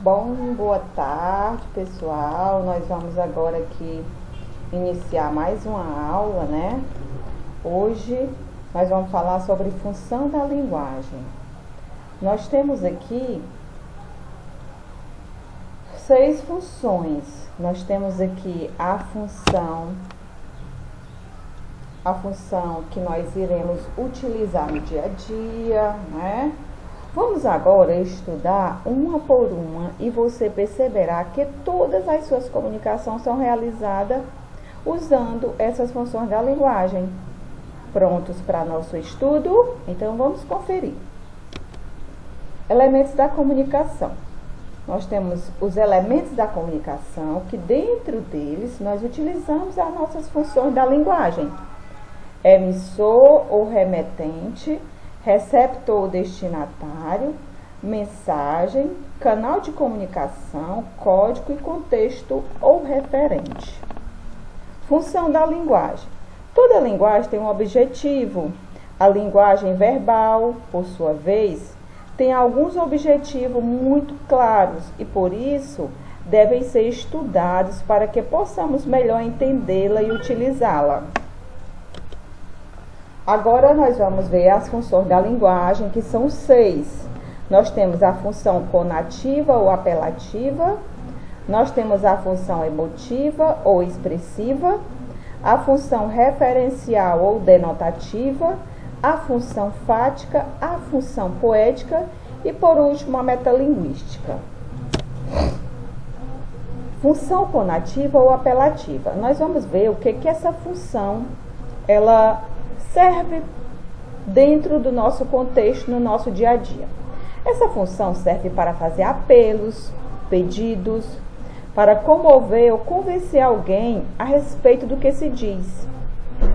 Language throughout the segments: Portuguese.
Boa tarde, pessoal. Nós vamos agora aqui iniciar mais uma aula, né? Hoje nós vamos falar sobre função da linguagem. Nós temos aqui 6 funções. Nós temos aqui a função que nós iremos utilizar no dia a dia, né? Vamos agora estudar uma por uma e você perceberá que todas as suas comunicações são realizadas usando essas funções da linguagem. Prontos para nosso estudo? Então vamos conferir. Elementos da comunicação. Nós temos os elementos da comunicação que dentro deles nós utilizamos as nossas funções da linguagem. Emissor ou remetente, receptor ou destinatário, mensagem, canal de comunicação, código e contexto ou referente. Função da linguagem. Toda linguagem tem um objetivo. A linguagem verbal, por sua vez, tem alguns objetivos muito claros e, por isso, devem ser estudados para que possamos melhor entendê-la e utilizá-la. Agora nós vamos ver as funções da linguagem, que são 6. Nós temos a função conativa ou apelativa, nós temos a função emotiva ou expressiva, a função referencial ou denotativa, a função fática, a função poética e, por último, a metalinguística. Função conativa ou apelativa. Nós vamos ver o que essa função ela serve dentro do nosso contexto, no nosso dia a dia. Essa função serve para fazer apelos, pedidos, para comover ou convencer alguém a respeito do que se diz.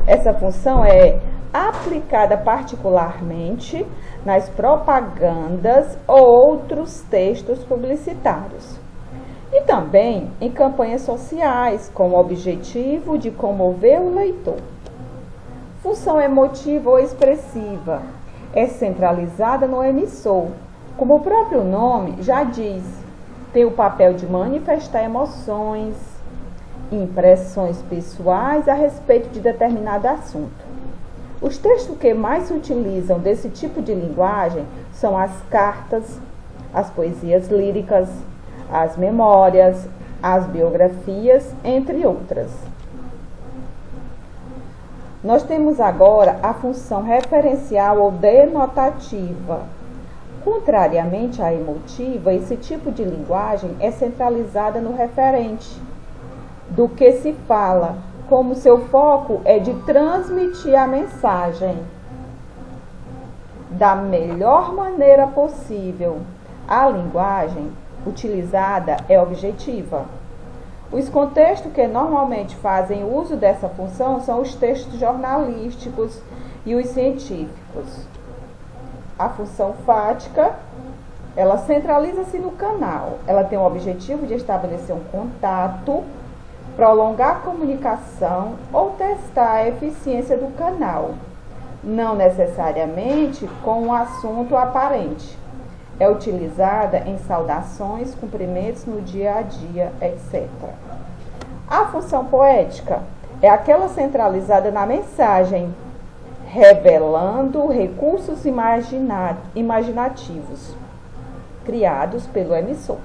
Essa função é aplicada particularmente nas propagandas ou outros textos publicitários. E também em campanhas sociais, com o objetivo de comover o leitor. Função emotiva ou expressiva é centralizada no emissor. Como o próprio nome já diz, tem o papel de manifestar emoções, impressões pessoais a respeito de determinado assunto. Os textos que mais se utilizam desse tipo de linguagem são as cartas, as poesias líricas, as memórias, as biografias, entre outras. Nós temos agora a função referencial ou denotativa. Contrariamente à emotiva, esse tipo de linguagem é centralizada no referente do que se fala, como seu foco é de transmitir a mensagem da melhor maneira possível. A linguagem utilizada é objetiva. Os contextos que normalmente fazem uso dessa função são os textos jornalísticos e os científicos. A função fática, ela centraliza-se no canal. Ela tem o objetivo de estabelecer um contato, prolongar a comunicação ou testar a eficiência do canal, não necessariamente com um assunto aparente. É utilizada em saudações, cumprimentos no dia a dia, etc. A função poética é aquela centralizada na mensagem, revelando recursos imaginativos criados pelo emissor.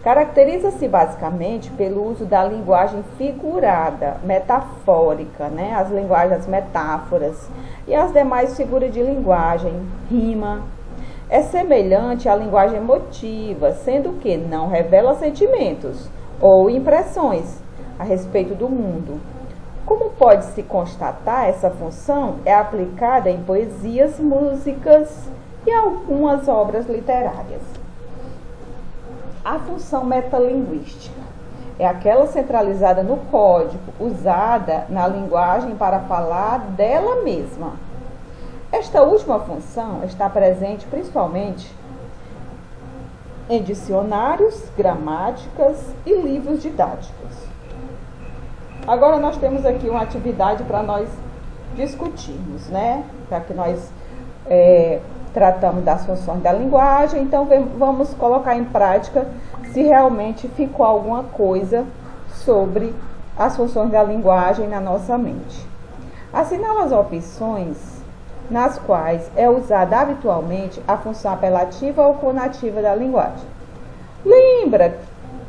Caracteriza-se basicamente pelo uso da linguagem figurada, metafórica, né? As linguagens metáforas e as demais figuras de linguagem, rima. É semelhante à linguagem emotiva, sendo que não revela sentimentos ou impressões a respeito do mundo. Como pode-se constatar, essa função é aplicada em poesias, músicas e algumas obras literárias. A função metalinguística é aquela centralizada no código, usada na linguagem para falar dela mesma. Esta última função está presente principalmente em dicionários, gramáticas e livros didáticos. Agora nós temos aqui uma atividade para nós discutirmos, né? Para que nós tratamos das funções da linguagem, então vamos colocar em prática se realmente ficou alguma coisa sobre as funções da linguagem na nossa mente. Assinala as opções nas quais é usada habitualmente a função apelativa ou conativa da linguagem. Lembra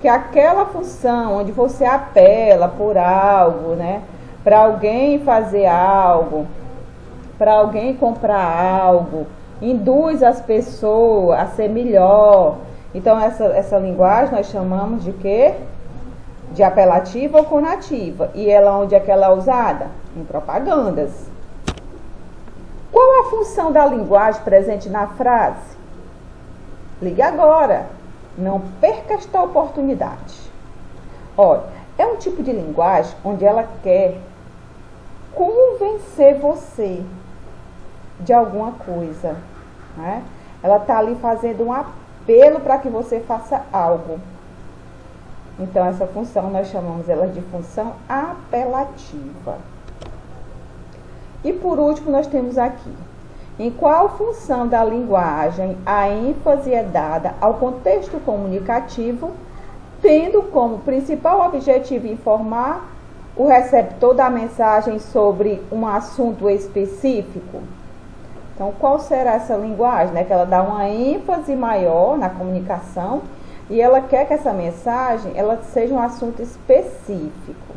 que aquela função onde você apela por algo, né, para alguém fazer algo, para alguém comprar algo, induz as pessoas a ser melhor. Então essa linguagem nós chamamos de quê? De apelativa ou conativa. E ela, onde é que ela é usada? Em propagandas. Qual a função da linguagem presente na frase? Ligue agora. Não perca esta oportunidade. Olha, é um tipo de linguagem onde ela quer convencer você de alguma coisa, né? Ela está ali fazendo um apelo para que você faça algo. Então, essa função nós chamamos ela de função apelativa. E por último, nós temos aqui: em qual função da linguagem a ênfase é dada ao contexto comunicativo, tendo como principal objetivo informar o receptor da mensagem sobre um assunto específico? Então, qual será essa linguagem? Né? Que ela dá uma ênfase maior na comunicação e ela quer que essa mensagem ela seja um assunto específico.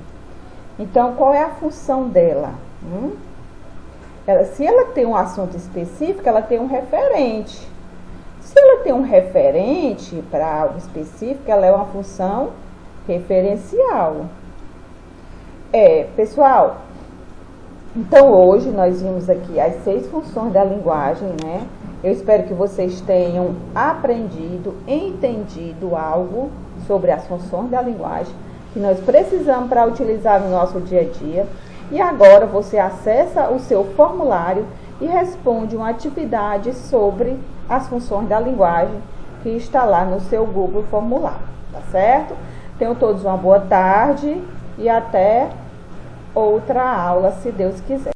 Então, qual é a função dela? Se ela tem um assunto específico, ela tem um referente. Se ela tem um referente para algo específico, ela é uma função referencial. Pessoal, então hoje nós vimos aqui as 6 funções da linguagem, né? Eu espero que vocês tenham aprendido, entendido algo sobre as funções da linguagem que nós precisamos para utilizar no nosso dia a dia. E agora você acessa o seu formulário e responde uma atividade sobre as funções da linguagem que está lá no seu Google Formulário, tá certo? Tenham todos uma boa tarde e até outra aula, se Deus quiser.